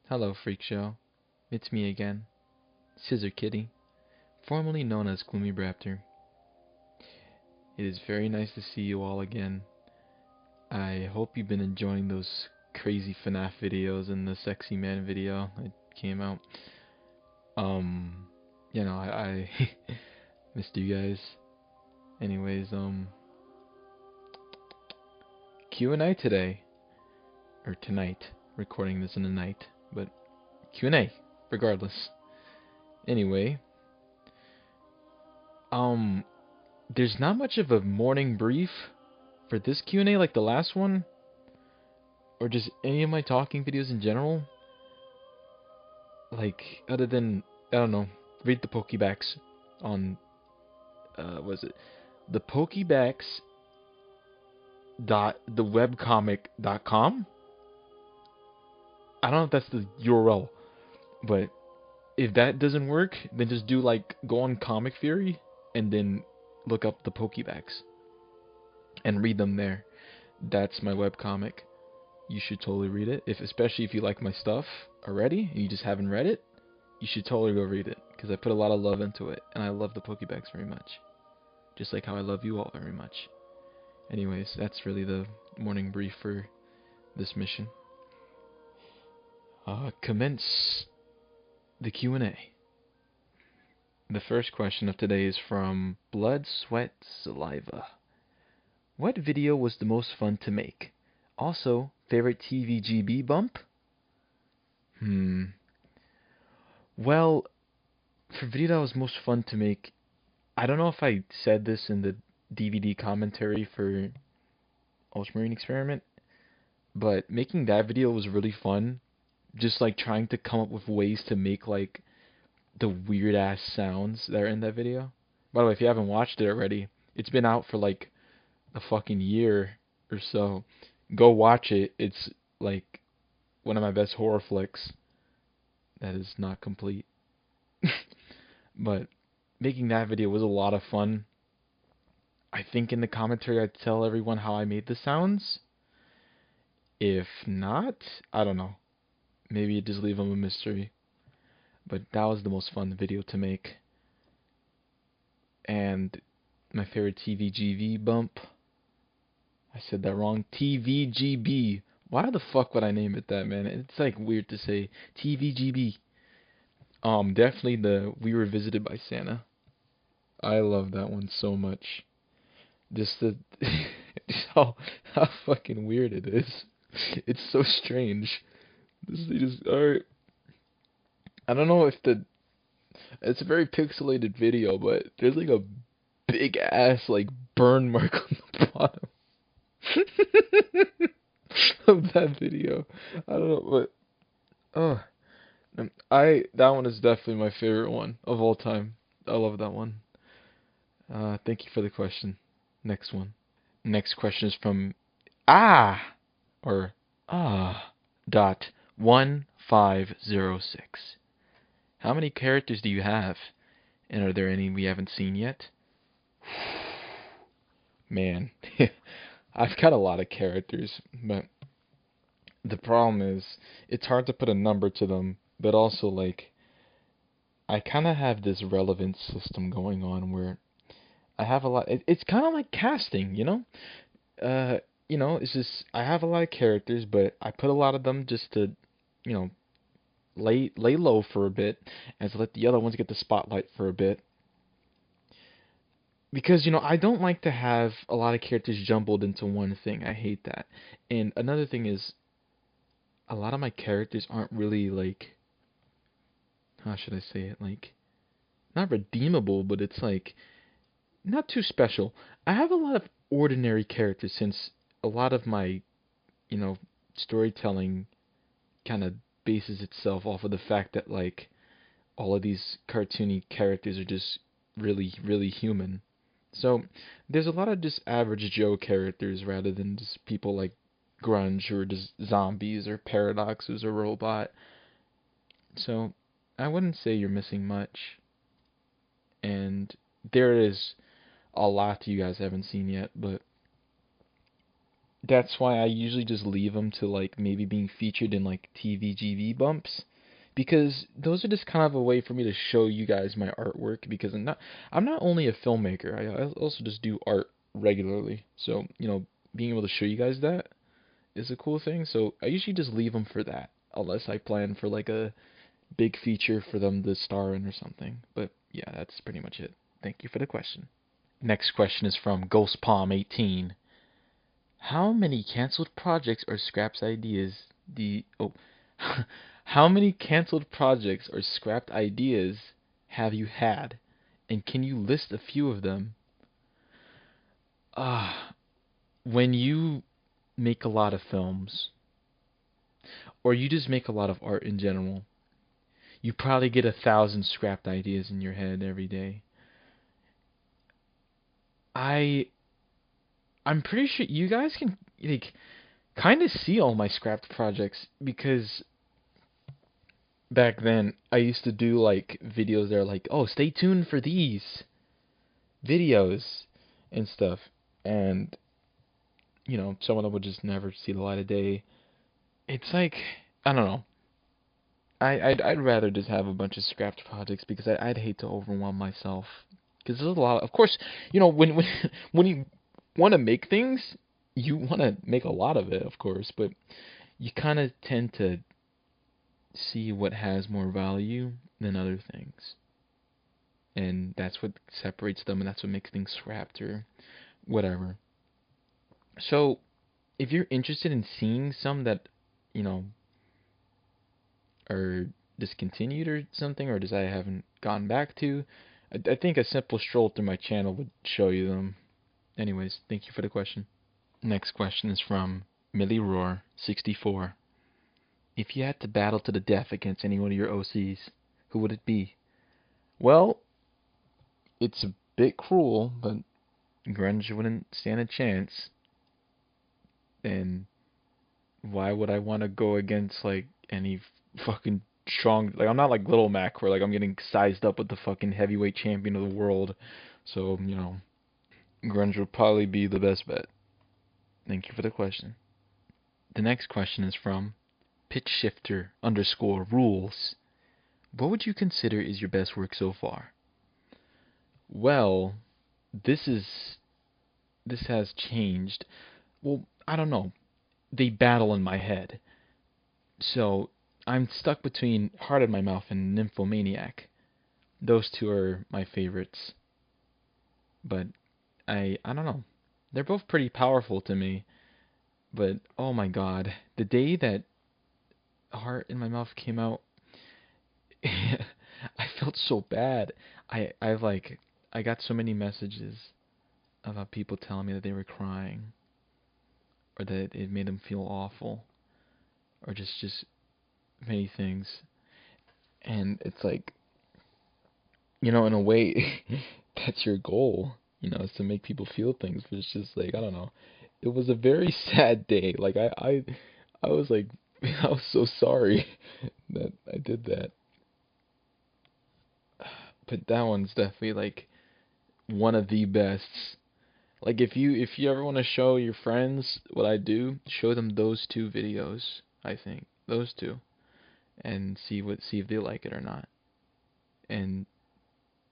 Hello, Freak Show. It's me again, scissrkitty, formerly known as Gloomy Raptor. It is very nice to see you all again. I hope you've been enjoying those crazy FNAF videos and the Sexy Man video that came out. Um, I missed you guys. Anyways, Q&A today, or tonight, recording this in the night, but Q&A, regardless. Anyway, um, there's not much of a morning brief for this Q&A like the last one, or just any of my talking videos in general. Like, other than, I don't know, read the Pokebacks on, was it? The Pokebacks dot thewebcomic.com? I don't know if that's the URL, but if that doesn't work, then just do like, go on Comic Fury, and then look up the Pokebacks, and read them there. That's my webcomic. You should totally read it. Especially if you like my stuff already and you just haven't read it, you should totally go read it, because I put a lot of love into it, and I love the Pokédex very much, just like how I love you all very much. Anyways, that's really the morning brief for this mission. Commence the Q&A. The first question of today is from Blood, Sweat, Saliva. What video was the most fun to make? Also, favorite TVGB bump? Well, for video that was most fun to make, I don't know if I said this in the DVD commentary for Ultramarine Experiment, but making that video was really fun. Just like trying to come up with ways to make like the weird ass sounds that are in that video. By the way, if you haven't watched it already, it's been out for like a fucking year or so. Go watch it. It's like one of my best horror flicks. That is not complete. But making that video was a lot of fun. I think in the commentary I tell everyone how I made the sounds. If not, I don't know. Maybe just leave them a mystery. But that was the most fun video to make. And my favorite TVGB bump. I said that wrong. TVGB. Why the fuck would I name it that, man? It's like weird to say. TVGB. Definitely the We Were Visited by Santa. I love that one so much. Just the just how fucking weird it is. It's so strange. Alright. I don't know if it's a very pixelated video, but there's like a big ass like burn mark on the bottom of that video. I don't know, but that one is definitely my favorite one of all time. I love that one. Thank you for the question. Next one. Next question is from or dot 1506. How many characters do you have? And are there any we haven't seen yet? Man, I've got a lot of characters, but the problem is it's hard to put a number to them, but also like I kind of have this relevance system going on where I have a lot. It's kind of like casting, you know? Uh, it's just I have a lot of characters, but I put a lot of them just to, you know, lay low for a bit and to let the other ones get the spotlight for a bit. Because, I don't like to have a lot of characters jumbled into one thing. I hate that. And another thing is, a lot of my characters aren't really, like, how should I say it? Like, not redeemable, but it's, like, not too special. I have a lot of ordinary characters since a lot of my, storytelling kind of bases itself off of the fact that, like, all of these cartoony characters are just really, really human. So there's a lot of just average Joe characters rather than just people like Grunge who are just zombies or Paradox who's a robot. So I wouldn't say you're missing much. And there is a lot you guys haven't seen yet, but that's why I usually just leave them to like maybe being featured in like TV bumps, because those are just kind of a way for me to show you guys my artwork, because I'm not only a filmmaker, I also just do art regularly. So, being able to show you guys that is a cool thing. So I usually just leave them for that, unless I plan for like a big feature for them to star in or something. But yeah, that's pretty much it. Thank you for the question. Next question is from GhostPalm18. How many canceled projects or scrapped ideas how many canceled projects or scrapped ideas have you had? And can you list a few of them? Ah, when you make a lot of films, or you just make a lot of art in general, you probably get 1,000 scrapped ideas in your head every day. I I'm pretty sure you guys can like kind of see all my scrapped projects, because back then I used to do like videos that are like, oh, stay tuned for these videos and stuff, and some of them would just never see the light of day. It's like, I don't know. I'd rather just have a bunch of scrapped projects, because I'd hate to overwhelm myself. Because there's a lot. Of course, when when you want to make things, you want to make a lot of it, of course. But you kind of tend to see what has more value than other things, and that's what separates them, and that's what makes things scrapped or whatever. So, if you're interested in seeing some that you know are discontinued or something, or just I haven't gone back to, I think a simple stroll through my channel would show you them. Anyways, thank you for the question. Next question is from Millie Roar 64. If you had to battle to the death against any one of your OCs, who would it be? Well, it's a bit cruel, but Grunge wouldn't stand a chance. And why would I want to go against like any fucking strong? Like, I'm not like Little Mac where like I'm getting sized up with the fucking heavyweight champion of the world. So, Grunge would probably be the best bet. Thank you for the question. The next question is from pitchshifter_rules. What would you consider is your best work so far? Well, this is this has changed. Well, I don't know. They battle in my head. So I'm stuck between Heart in My Mouth and Nymphomaniac. Those two are my favorites. But I don't know. They're both pretty powerful to me. But oh my god, the day that Heart in My Mouth came out, I felt so bad. I got so many messages about people telling me that they were crying, or that it made them feel awful, or just many things. And it's like, in a way, that's your goal, is to make people feel things. But it's just like, I don't know. It was a very sad day. Like I was like, I was so sorry that I did that. But that one's definitely like one of the best. Like, if you ever want to show your friends what I do, show them those two videos. I think those two, and see if they like it or not. And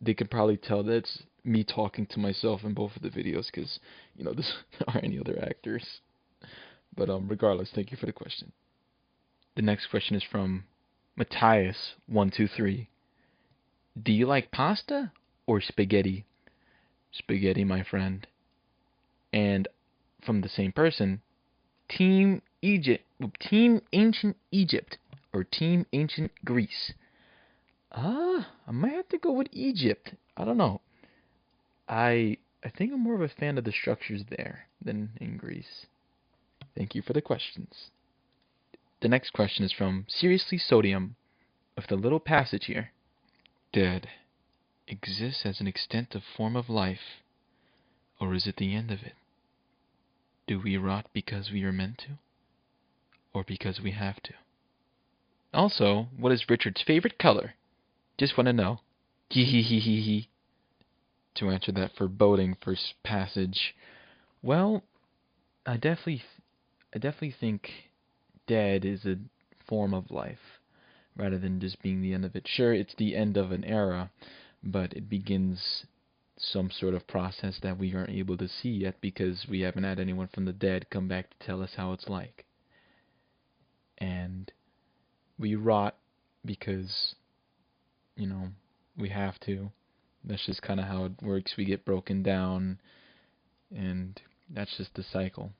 they could probably tell that's me talking to myself in both of the videos, because there aren't any other actors. But regardless, thank you for the question. The next question is from Matthias123. Do you like pasta or spaghetti? Spaghetti, my friend. And from the same person, Team Egypt, Team Ancient Egypt, or Team Ancient Greece. I might have to go with Egypt. I don't know. I think I'm more of a fan of the structures there than in Greece. Thank you for the questions. The next question is from Seriously Sodium, with a little passage here. Dead exists as an extensive form of life, or is it the end of it? Do we rot because we are meant to, or because we have to? Also, what is Richard's favorite color? Just want to know. Hee hee hee hee hee. To answer that foreboding first passage, well, I definitely I definitely think dead is a form of life rather than just being the end of it. Sure, it's the end of an era, but it begins some sort of process that we aren't able to see yet because we haven't had anyone from the dead come back to tell us how it's like. And we rot because, you know, we have to. That's just kind of how it works. We get broken down, and that's just the cycle.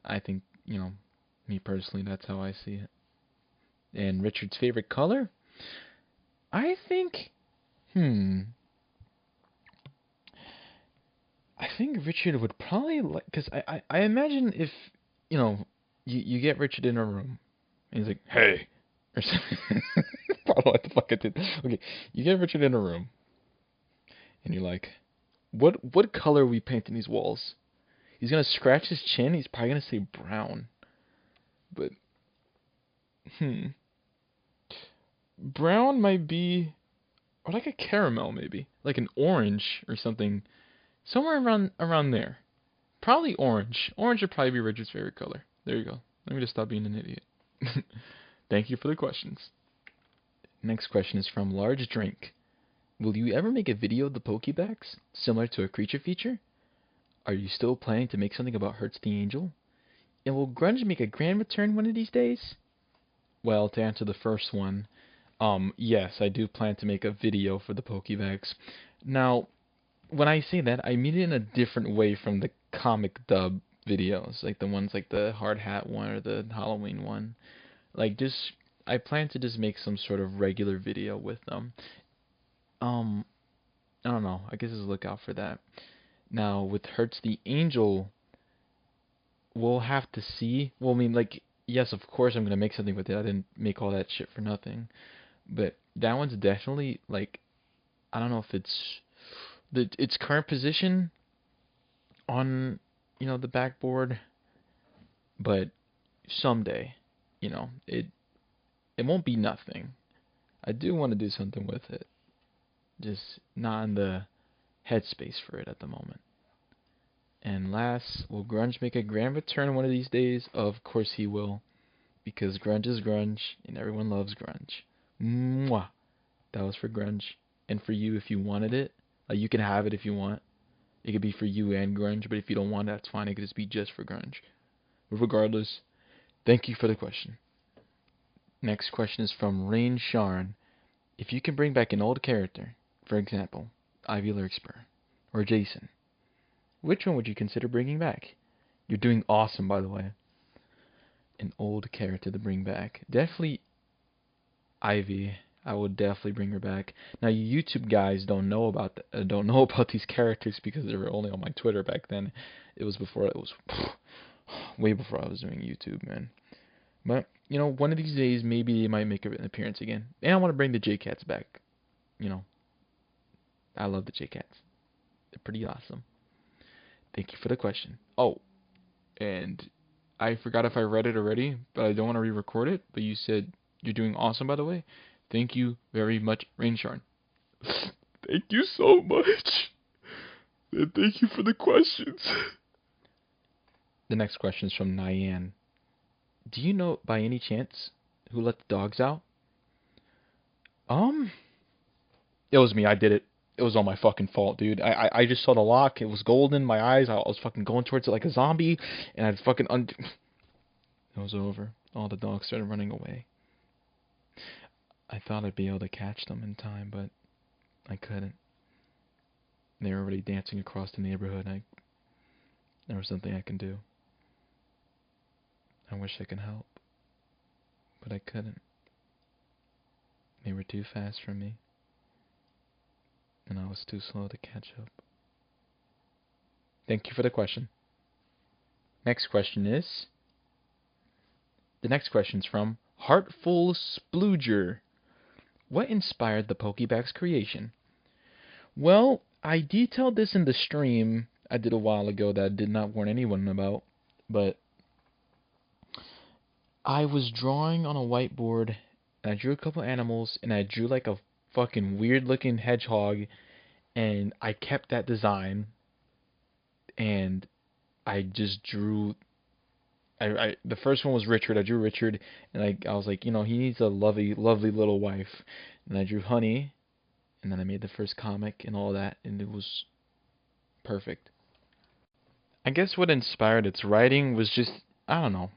I think, me personally, that's how I see it. And Richard's favorite color? I think, I think Richard would probably like, because I imagine if, you know, you get Richard in a room, and he's like, hey, or something. I don't know what the fuck I did. Okay, you get Richard in a room, and you're like, what color are we painting these walls? He's gonna scratch his chin. He's probably gonna say brown, but brown might be, or like a caramel maybe, like an orange or something, somewhere around there. Probably orange. Orange would probably be Richard's favorite color. There you go. Let me just stop being an idiot. Thank you for the questions. Next question is from Large Drink. Will you ever make a video of the Pokebacks, similar to a creature feature? Are you still planning to make something about Hertz the Angel? And will Grunge make a grand return one of these days? Well, to answer the first one, yes, I do plan to make a video for the Pokebacks. Now, when I say that, I mean it in a different way from the comic dub videos, like the ones like the Hard Hat one or the Halloween one. Like, I plan to just make some sort of regular video with them. Um, I don't know. I guess just look out for that. Now, with Hertz the Angel, we'll have to see. Well, I mean, like, yes, of course I'm gonna make something with it. I didn't make all that shit for nothing. But that one's definitely, like, I don't know if it's its current position on, the backboard, but someday, it won't be nothing. I do want to do something with it, just not in the headspace for it at the moment. And last, will Grunge make a grand return one of these days? Of course he will, because Grunge is Grunge, and everyone loves Grunge. Mwah! That was for Grunge, and for you if you wanted it. Like, you can have it if you want. It could be for you and Grunge, but if you don't want it, that's fine. It could just be just for Grunge. But regardless, thank you for the question. Next question is from Rain Sharn. If you can bring back an old character, for example, Ivy Lurkspur, or Jason, which one would you consider bringing back? You're doing awesome, by the way. An old character to bring back. Definitely Ivy. I would definitely bring her back. Now, you YouTube guys don't know about these characters because they were only on my Twitter back then. It was way before I was doing YouTube, man. But one of these days, maybe they might make an appearance again. And I want to bring the J-Cats back. I love the J-Cats. They're pretty awesome. Thank you for the question. Oh, and I forgot if I read it already, but I don't want to re-record it. But you said you're doing awesome, by the way. Thank you very much, Rainsharn. Thank you so much. And thank you for the questions. The next question is from Nyan. Do you know, by any chance, who let the dogs out? It was me. I did it. It was all my fucking fault, dude. I just saw the lock. It was golden. My eyes. I was fucking going towards it like a zombie, and I fucking It was over. All the dogs started running away. I thought I'd be able to catch them in time, but I couldn't. They were already dancing across the neighborhood. There was nothing I can do. I wish I could help, but I couldn't. They were too fast for me, and I was too slow to catch up. Thank you for the question. Next question is... The next question is from Heartful Splooger. What inspired the Pokeback's creation? Well, I detailed this in the stream I did a while ago that I did not warn anyone about, but I was drawing on a whiteboard, and I drew a couple animals, and I drew like a fucking weird looking hedgehog, and I kept that design, and I just drew the first one was Richard. I drew Richard, and I was like, he needs a lovely, lovely little wife. And I drew Honey, and then I made the first comic and all that, and it was perfect. I guess what inspired its writing was just, I don't know,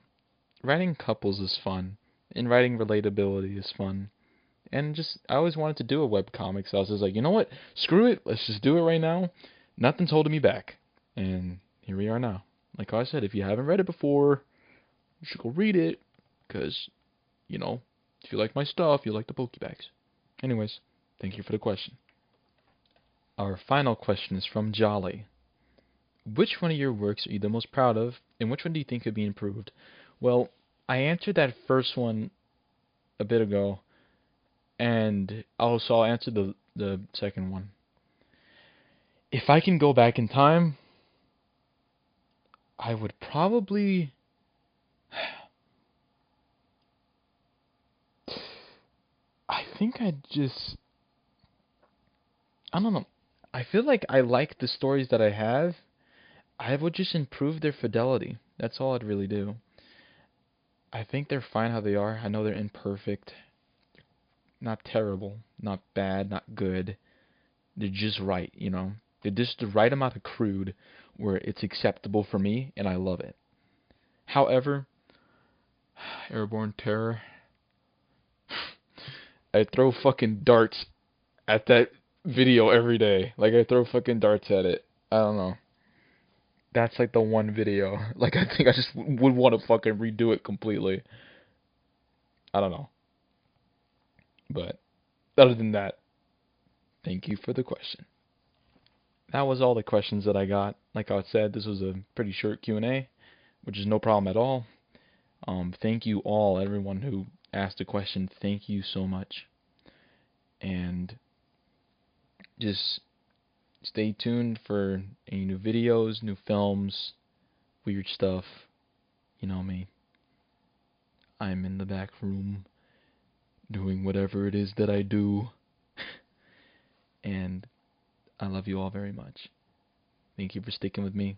writing couples is fun, and writing relatability is fun. And just, I always wanted to do a webcomic, so I was just like, you know what? Screw it, let's just do it right now. Nothing's holding me back. And here we are now. Like I said, if you haven't read it before, you should go read it, because, if you like my stuff, you like the Pokebags. Anyways, thank you for the question. Our final question is from Jolly. Which one of your works are you the most proud of, and which one do you think could be improved? Well, I answered that first one a bit ago, and also I'll answer the second one. If I can go back in time, I would probably... I think I'd just... I don't know. I feel like I like the stories that I have. I would just improve their fidelity. That's all I'd really do. I think they're fine how they are. I know they're imperfect. Not terrible. Not bad. Not good. They're just right, They're just the right amount of crude where it's acceptable for me, and I love it. However, Airborne Terror... I throw fucking darts at that video every day. Like, I throw fucking darts at it. I don't know. That's like the one video. Like, I think I just would want to fucking redo it completely. I don't know. But other than that, thank you for the question. That was all the questions that I got. Like I said, this was a pretty short Q&A, which is no problem at all. Thank you all, everyone who asked a question. Thank you so much. And just stay tuned for any new videos, new films, weird stuff. You know me. I'm in the back room doing whatever it is that I do. And I love you all very much. Thank you for sticking with me.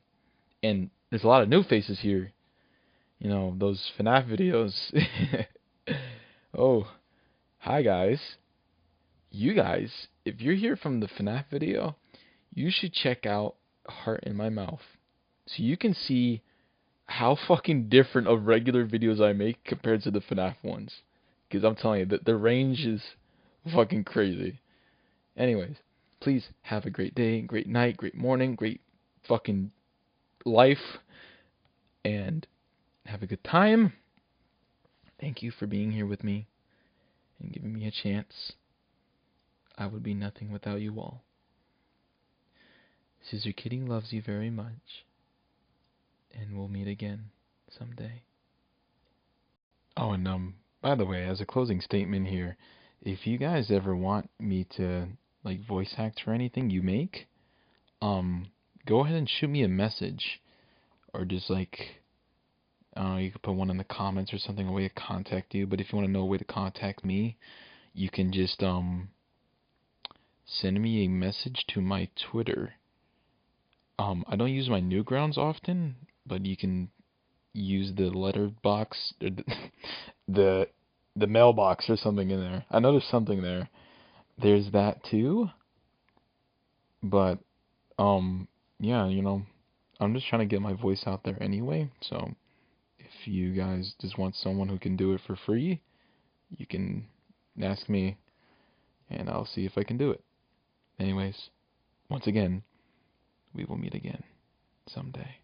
And there's a lot of new faces here. Those FNAF videos. Oh, hi guys. You guys, if you're here from the FNAF video, you should check out Heart in My Mouth. So you can see how fucking different of regular videos I make compared to the FNAF ones. Because I'm telling you, the range is fucking crazy. Anyways, please have a great day, great night, great morning, great fucking life, and have a good time. Thank you for being here with me and giving me a chance. I would be nothing without you all. scissrkitty loves you very much, and we'll meet again someday. Oh, and by the way, as a closing statement here, if you guys ever want me to like voice act for anything you make, go ahead and shoot me a message, or just like, you could put one in the comments or something, a way to contact you. But if you want to know a way to contact me, you can just send me a message to my Twitter. I don't use my Newgrounds often, but you can use the letter box or the mailbox or something in there. I know there's something there. There's that too. But yeah, I'm just trying to get my voice out there anyway. So if you guys just want someone who can do it for free, you can ask me, and I'll see if I can do it. Anyways, once again, we will meet again someday.